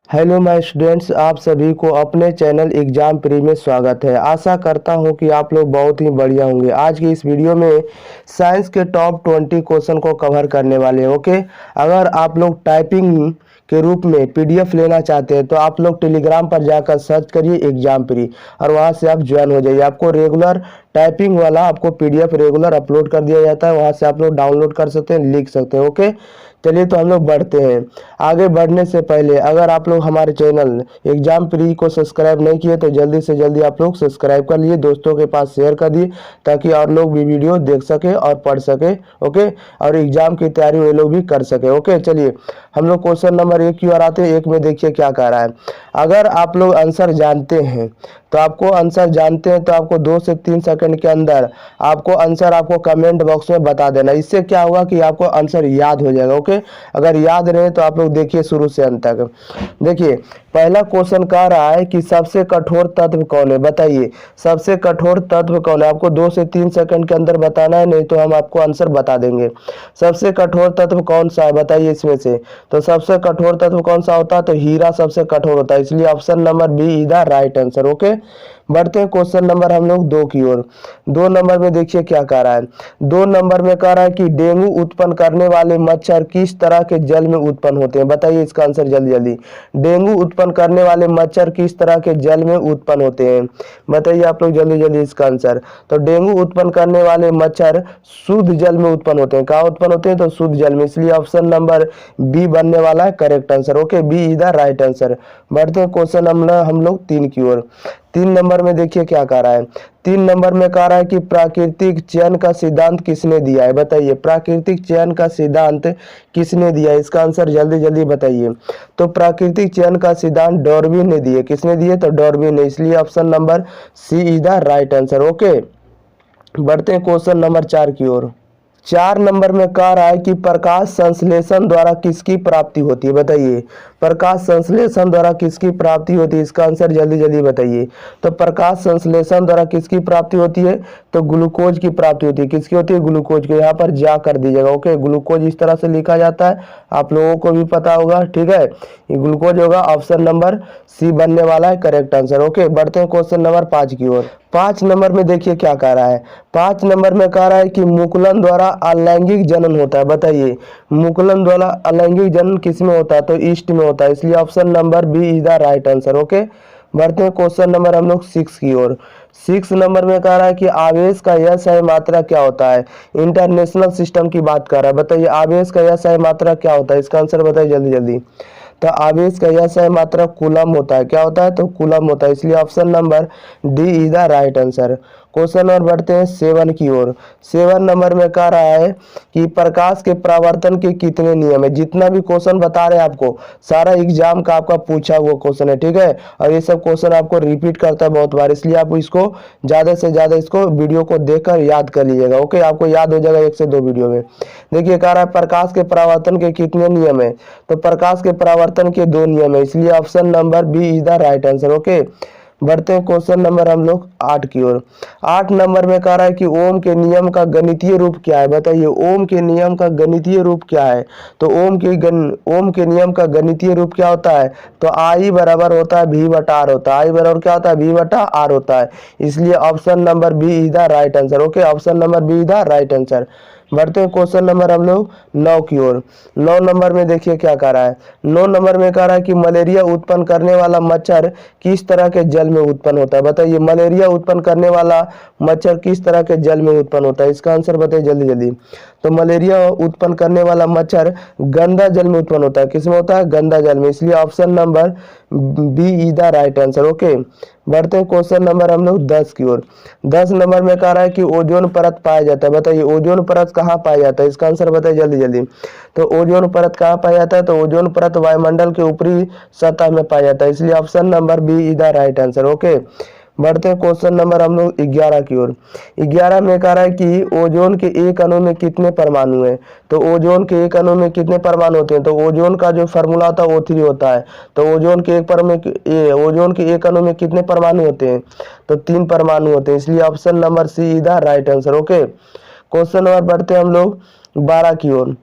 Hello my students, आप सभी को अपने चैनल एग्जाम प्री में स्वागत है। आशा करता हूं कि आप लोग बहुत ही बढ़िया होंगे। आज की इस वीडियो में साइंस के टॉप 20 क्वेश्चन को कवर करने वाले हैं। ओके, अगर आप लोग टाइपिंग के रूप में पीडीएफ लेना चाहते हैं तो आप लोग टेलीग्राम पर जाकर सर्च करिए एग्जाम प्री और वहां से आप ज्वाइन हो जाइए। आपको रेगुलर टाइपिंग वाला आपको पीडीएफ रेगुलर अपलोड कर दिया जाता है, वहां से आप लोग डाउनलोड कर सकते हैं, लिख सकते हैं। ओके, चलिए तो हम लोग बढ़ते हैं। आगे बढ़ने से पहले अगर आप लोग हमारे चैनल एग्जाम प्री को सब्सक्राइब नहीं किए तो जल्दी से जल्दी आप लोग सब्सक्राइब कर लिए, दोस्तों के पास शेयर कर दिए ताकि और लोग भी वीडियो देख सके और पढ़ सके। ओके, और एग्जाम की तैयारी वे लोग भी कर सके। ओके, चलिए हम लोग क्वेश्चन नंबर 1 की ओर आते हैं। 1 में देखिए क्या कह रहा है। अगर आप लोग आंसर जानते हैं तो आपको आपको 2 से 3 सेकंड के अंदर आपको आंसर आपको कमेंट बॉक्स में बता देना। इससे क्या होगा कि आपको आंसर याद हो जाएगा। ओके, अगर याद रहे तो आप लोग देखिए शुरू से अंत तक। देखिए पहला क्वेश्चन कह रहा है कि सबसे कठोर तत्व कौन है, बताइए सबसे कठोर तत्व कौन है। आपको 2 से 3 सेकंड के अंदर बताना है, नहीं तो हम आपको आंसर बता देंगे। सबसे कठोर तत्व कौन सा है बताइए इसमें से। तो सबसे कठोर तत्व कौन सा होता है, तो हीरा सबसे कठोर होता है, इसलिए option number B is the right answer. Okay, बढ़ते हैं क्वेश्चन नंबर हम लोग 2 की ओर। 2 नंबर में देखिए क्या कह रहा है। 2 नंबर में कह रहा है कि डेंगू उत्पन्न करने वाले मच्छर किस तरह के जल में उत्पन्न होते हैं, बताइए इसका आंसर जल्दी जल्दी। डेंगू उत्पन्न करने वाले मच्छर किस तरह के जल में उत्पन्न होते हैं, बताइए आप लोग जल्दी जल्दी इसका आंसर। तो डेंगू उत्पन्न करने वाले मच्छर शुद्ध जल में उत्पन्न होते हैं। कहाँ उत्पन्न होते हैं, तो शुद्ध जल में, इसलिए ऑप्शन नंबर बी बनने वाला है correct answer. Okay, B is the right answer. बढ़ते हैं क्वेश्चन हम लोग 3 की ओर। 3 नंबर में देखिए क्या कह रहा है। 3 नंबर में कह रहा है कि प्राकृतिक चयन का सिद्धांत किसने दिया है, बताइए प्राकृतिक चयन का सिद्धांत किसने दिया है, इसका आंसर जल्दी जल्दी बताइए। तो प्राकृतिक चयन का सिद्धांत डार्विन ने दिए। किसने दिए, तो डार्विन ने, इसलिए option number C is the right answer. Okay, बढ़ते हैं क्वेश्चन नंबर 4 की ओर। 4 नंबर में कह रहा है कि प्रकाश संश्लेषण द्वारा किसकी प्राप्ति होती है, बताइए प्रकाश संश्लेषण द्वारा किसकी प्राप्ति होती है, इसका आंसर जल्दी जल्दी बताइए। तो प्रकाश संश्लेषण द्वारा किसकी प्राप्ति होती है, तो ग्लूकोज की प्राप्ति होती है। किसकी होती है, ग्लूकोज की। यहाँ पर जा कर दीजिएगा। ओके, ग्लूकोज इस तरह से लिखा जाता है, आप लोगों को भी पता होगा। ठीक है, ये ग्लूकोज होगा, ऑप्शन नंबर सी बनने वाला है करेक्ट आंसर। ओके, बढ़ते हैं क्वेश्चन नंबर 5 की ओर। 5 नंबर में देखिए क्या कह रहा है। 5 नंबर में कह रहा है कि मुकुलन द्वारा अलैंगिक जनन होता है, बताइए मुकुलन द्वारा अलैंगिक जनन किस में होता है, तो ईस्ट में होता है, इसलिए option number B is the right answer. Okay, बढ़ते हैं क्वेश्चन नंबर हम लोग 6 की ओर। 6 नंबर में कह रहा है कि आवेश का यह सही मात्रा क्या होता है, इंटरनेशनल सिस्टम की बात कर रहा है, बताइए आवेश का यह सही मात्रा क्या होता है, इसका आंसर बताइए जल्दी जल्दी। तो आवेश का यह सही मात्रा कूलम होता है। क्या होता है, तो कूलम होता है, इसलिए option number D is the right answer. Question number बढ़ते हैं 7 की ओर। 7 नंबर में कह रहा है कि प्रकाश के परावर्तन के कितने नियम है। जितना भी क्वेश्चन बता रहे हैं आपको सारा एग्जाम का आपका पूछा हुआ क्वेश्चन है। ठीक है, और ये सब क्वेश्चन आपको रिपीट करता है बहुत बार, इसलिए आप इसको ज्यादा से ज्यादा इसको वीडियो को देखकर याद कर लीजिएगा। ओके, आपको याद हो जाएगा 1 से 2 वीडियो में। देखिए कह रहा है प्रकाश के परावर्तन के कितने नियम है, तो प्रकाश के परावर्तन के 2 नियम है, इसलिए option number B is the right answer. Okay, बढ़ते हैं क्वेश्चन नंबर हम लोग 8 की ओर। 8 नंबर में कह रहा है कि ओम के नियम का गणितीय रूप क्या है, बताइए ओम के नियम का गणितीय रूप क्या है। तो ओम के नियम का गणितीय रूप क्या होता है, तो आई बराबर होता है भी बटा आर होता है। आई बराबर क्या होता है, भी बटा आर होता है, इसलिए option number B is the right answer. Okay, option number B is the right answer. बढ़ते हैं क्वेश्चन नंबर हम लोग 9 की ओर। 9 नंबर में देखिए क्या कह रहा है। 9 नंबर में कह रहा है कि मलेरिया उत्पन्न करने वाला मच्छर किस तरह के जल में उत्पन्न होता है, बताइए मलेरिया उत्पन्न करने वाला मच्छर किस तरह के जल में उत्पन्न होता है, इसका आंसर बताइए जल्दी जल्दी। तो मलेरिया उत्पन्न करने वाला मच्छर गंदा जल में उत्पन्न होता है। किसमें होता है, गंदा जल में, इसलिए option number B is the right answer. Okay, बढ़ते हैं क्वेश्चन नंबर हम लोग 10 की ओर। 10 नंबर में कह रहा है कि ओजोन परत पाया जाता है, बताइए ओजोन परत कहाँ पाया जाता है, इसका आंसर बताइए जल्दी जल्दी। तो ओजोन परत कहाँ पाया जाता है, तो ओजोन परत वायुमंडल के ऊपरी सतह में पाया जाता है, इसलिए option number B is the right answer. Okay, बढ़ते हैं क्वेश्चन नंबर हम लोग 11 की ओर। 11 में कह रहा है कि ओजोन के एक अणु में कितने परमाणु हैं, तो ओजोन के एक अणु में कितने परमाणु होते हैं, तो ओजोन का जो फार्मूला होता है O3 होता है। तो ओजोन के ओजोन के एक अणु में कितने परमाणु होते हैं, तो 3 परमाणु होते हैं, इसलिए option number C is the right answer. Okay, question number बढ़ते हैं हम लोग 12 की ओर।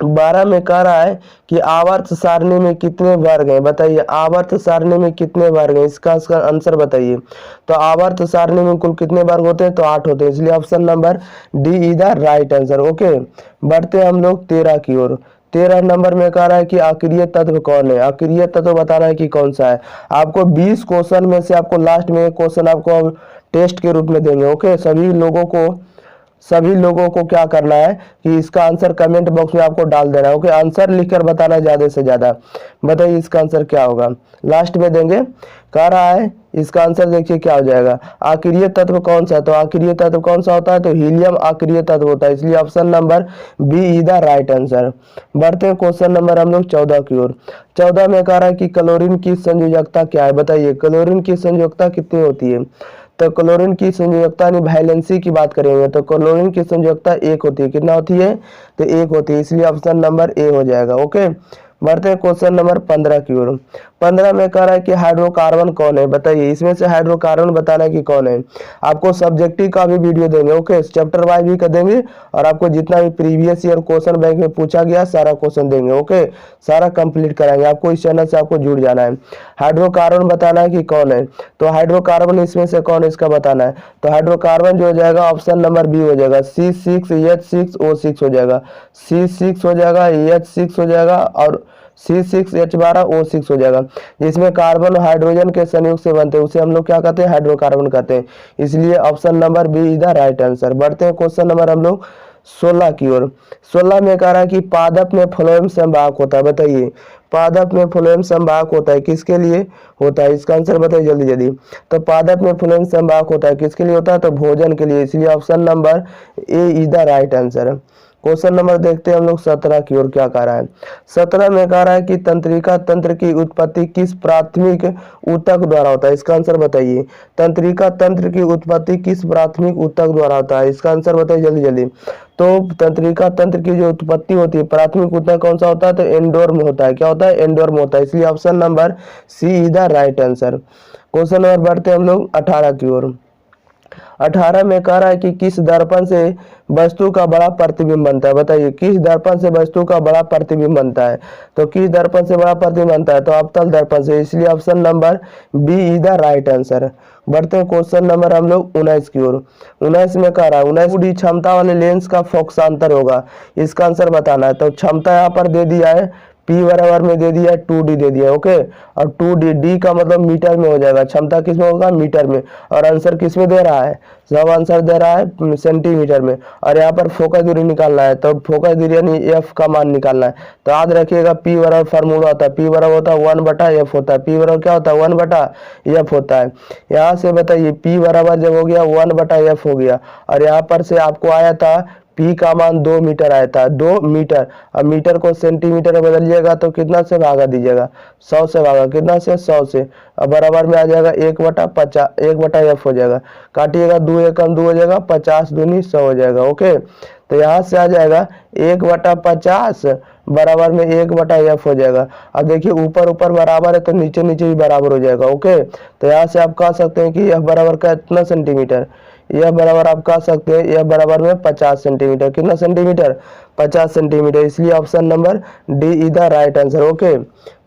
12 में कह रहा है कि आवर्त सारणी में कितने वर्ग हैं, बताइए आवर्त सारणी में कितने वर्ग हैं, इसका आंसर बताइए। तो आवर्त सारणी में कुल कितने वर्ग होते हैं, तो 8 होते हैं, इसलिए option number D is the right answer. Okay, बढ़ते हैं हम लोग 13 की ओर। 13 नंबर में कह रहा है कि अक्रिय तत्व कौन है, अक्रिय तत्व बताना है कि कौन सा है। आपको 20 क्वेश्चन में से आपको लास्ट में एक क्वेश्चन आपको टेस्ट के रूप में देंगे। ओके, सभी लोगों को क्या करना है कि इसका आंसर कमेंट बॉक्स में आपको डाल देना है। ओके, आंसर लिखकर बताना है ज्यादा से ज्यादा। बताइए इसका आंसर क्या होगा, लास्ट में देंगे। कह रहा है इसका आंसर देखिए क्या हो जाएगा, अक्रिय तत्व कौन सा है, तो अक्रिय तत्व कौन सा होता है, तो हीलियम अक्रिय तत्व होता है, इसलिए option number B is the right answer. बढ़ते हैं क्वेश्चन नंबर हम लोग 14 की ओर। 14 में कह रहा है कि क्लोरीन की संयोजकता क्या है, बताइए क्लोरीन की संयोजकता कितनी होती है। तो क्लोरीन की संयोजकता यानी वैलेंसी की बात करेंगे तो क्लोरीन की संयोजकता 1 होती है, कितना होती है, तो 1 होती है, इसलिए ऑप्शन नंबर ए हो जाएगा। ओके, बढ़ते हैं क्वेश्चन नंबर 15 की ओर। 15 में कह रहा है कि हाइड्रोकार्बन कौन है, बताइए इसमें से हाइड्रोकार्बन बताना है कि कौन है। आपको सब्जेक्टिव का भी वीडियो देंगे, ओके, चैप्टर वाइज भी कर देंगे, और आपको जितना भी प्रीवियस ईयर क्वेश्चन बैंक में पूछा गया सारा क्वेश्चन देंगे। ओके, सारा कंप्लीट कराएंगे, आपको इस चैनल से आपको जुड़ जाना है। हाइड्रोकार्बन बताना है कि कौन है, तो हाइड्रोकार्बन इसमें से कौन है इसका बताना है। तो हाइड्रोकार्बन जो हो जाएगा ऑप्शन नंबर बी हो जाएगा, C6H6O6 हो जाएगा, C6 हो जाएगा, H6 हो जाएगा और C6H12O6 हो जाएगा। जिसमें कार्बन और हाइड्रोजन के संयोग से बनते हैं उसे हम लोग क्या कहते हैं, हाइड्रोकार्बन कहते हैं, इसलिए option number B is the right answer. बढ़ते हैं क्वेश्चन नंबर हम लोग 16 की ओर। 16 में कह रहा है कि पादप में फ्लोएम संवाहक होता है, बताइए पादप में फ्लोएम संवाहक होता है किसके लिए होता है, इसका आंसर बताइए जल्दी जल्दी। तो पादप में फ्लोएम संवाहक होता है किसके लिए होता है, तो भोजन के लिए, इसलिए option number A is the right answer. Question number देखते हैं हम लोग 17 की ओर क्या कह रहा है। 17 में कह रहा है कि तंत्रिका तंत्र की उत्पत्ति किस प्राथमिक ऊतक द्वारा होता है, इसका आंसर बताइए। तंत्रिका तंत्र की उत्पत्ति किस प्राथमिक ऊतक द्वारा होता है, इसका आंसर बताइए जल्दी जल्दी। तो तंत्रिका तंत्र की जो उत्पत्ति होती है प्राथमिक ऊतक कौन सा होता है, तो एंडोर्म होता है, क्या होता है, एंडोर्म होता है, इसलिए option number C is the right answer. Question number बढ़ते हैं हम लोग 18 की ओर। 18 में कह रहा है कि किस दर्पण से वस्तु का बड़ा प्रतिबिंब बनता है, बताइए किस दर्पण से वस्तु का बड़ा प्रतिबिंब बनता है। तो किस दर्पण से बड़ा प्रतिबिंब बनता है, तो अवतल दर्पण से, इसलिए option number B is the right answer. बढ़ते हैं क्वेश्चन नंबर हम लोग 19 की ओर। 19 में कह रहा है 19 क्षमता वाले लेंस का फोकसांतर होगा, इसका आंसर बताना है। तो क्षमता यहाँ पर दे दिया है, P बराबर में दे दिया, 2D दे दिया, ओके, और 2D D का मतलब मीटर में हो जाएगा, क्षमता किस में होगा, मीटर में, और आंसर किस में दे रहा है, सब आंसर दे रहा है सेंटीमीटर में, और यहाँ पर फोकस दूरी निकालना है, तो फोकस दूरी यानी F का मान निकालना है। तो याद रखिएगा P बराबर फार्मूला होता है, P बराबर होता है 1/F होता है, P बराबर क्या होता है 1/F होता है। यहाँ से बताइए P बराबर जब हो गया 1/F हो गया, और यहाँ पर से आपको आया था P का मान 2 मीटर आया था, 2 मीटर, अब मीटर को सेंटीमीटर में बदलिएगा तो कितना से भागा दीजिएगा, 100 से भागा, कितना से 100 से, अब बराबर में आ जाएगा 1/F हो जाएगा, काटिएगा 2 एकम 2 हो जाएगा, 50 दूनी 100 हो जाएगा। ओके, तो यहाँ से आ जाएगा 1/50 बराबर में 1/F हो जाएगा। अब देखिए ऊपर ऊपर बराबर है तो नीचे नीचे भी बराबर हो जाएगा। ओके, तो यहाँ से आप कह सकते हैं कि यह बराबर का इतना सेंटीमीटर, यह बराबर आप कह सकते हैं यह बराबर में 50 सेंटीमीटर, कितना सेंटीमीटर, 50 सेंटीमीटर, इसलिए option number D is the right answer. Okay,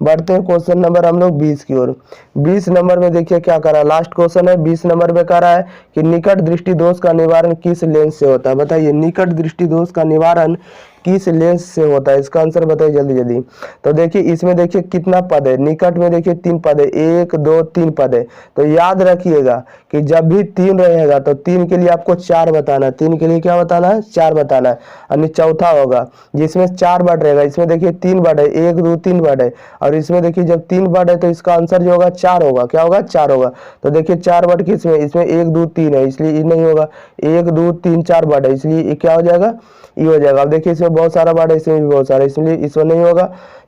बढ़ते हैं क्वेश्चन नंबर हम लोग 20 की ओर। 20 नंबर में देखिए क्या कर रहा है, लास्ट क्वेश्चन है। 20 नंबर में कह रहा है कि निकट दृष्टि दोष का निवारण किस लेंस से होता है, बताइए निकट दृष्टि दोष का निवारण किस लेंस से होता है, इसका आंसर बताइए जल्दी जल्दी। तो देखिए इसमें देखिए कितना पद है, निकट में देखिए 3 पद है, 1 2 3 पद है। तो याद रखिएगा कि जब भी 3 रहेगा तो 3 के लिए आपको 4 बताना है, 3 के लिए क्या बताना है, 4 बताना है, यानी चौथा होगा जिसमें 4 वर्ड रहेगा। इसमें देखिए 3 वर्ड है, 1 2 3 वर्ड है, और इसमें देखिए जब 3 वर्ड है तो इसका आंसर जो होगा 4 होगा, क्या होगा 4 होगा। तो देखिए 4 वर्ड किसमें, इसमें 1 2 3 है, इसलिए ये नहीं होगा, 1 2 3 4 वर्ड है, इसलिए ये क्या हो जाएगा, ये हो जाएगा। अब देखिए इसमें बहुत सारा वर्ड है, इसमें भी बहुत सारा, इसलिए इसमें नहीं होगा।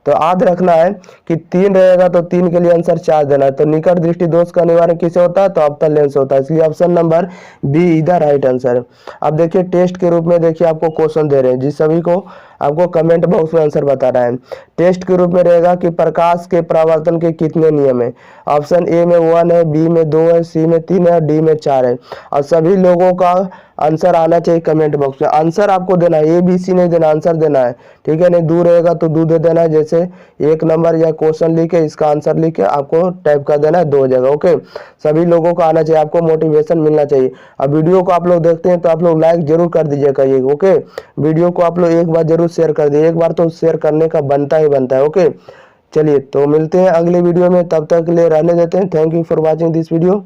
तो याद रखना है कि 3 रहेगा तो 3 के लिए आंसर 4 देना है। तो निकट दृष्टि दोष का निवारण किसे होता है, तो अवतल लेंस होता है, इसलिए option number B is the right answer. अब देखिए टेस्ट के रूप में देखिए आपको क्वेश्चन दे रहे हैं, जिस सभी को आपको कमेंट बॉक्स में आंसर बताना है। टेस्ट के रूप में रहेगा कि प्रकाश के परावर्तन के कितने नियम है। ऑप्शन ए में 1 है, बी में 2 है, सी में 3 है और डी में 4 है। और सभी लोगों का आंसर आना चाहिए कमेंट बॉक्स में। आंसर आपको देना है, ए बी सी नहीं देना, आंसर देना है, ठीक है। नहीं दू रहेगा तो दू दे देना है, जैसे 1 नंबर या क्वेश्चन लिख के इसका आंसर लिख के आपको टाइप कर देना है 2 जगह, ओके। सभी लोगों को आना चाहिए, आपको मोटिवेशन मिलना चाहिए। अब वीडियो को आप लोग देखते हैं तो आप लोग लाइक जरूर कर दीजिएगा ये, ओके। वीडियो को आप लोग एक बार जरूर शेयर कर दिए, एक बार तो शेयर करने का बनता ही बनता है, ओके। चलिए तो मिलते हैं अगले वीडियो में, तब तक के लिए रहने देते हैं। Thank you for watching this video.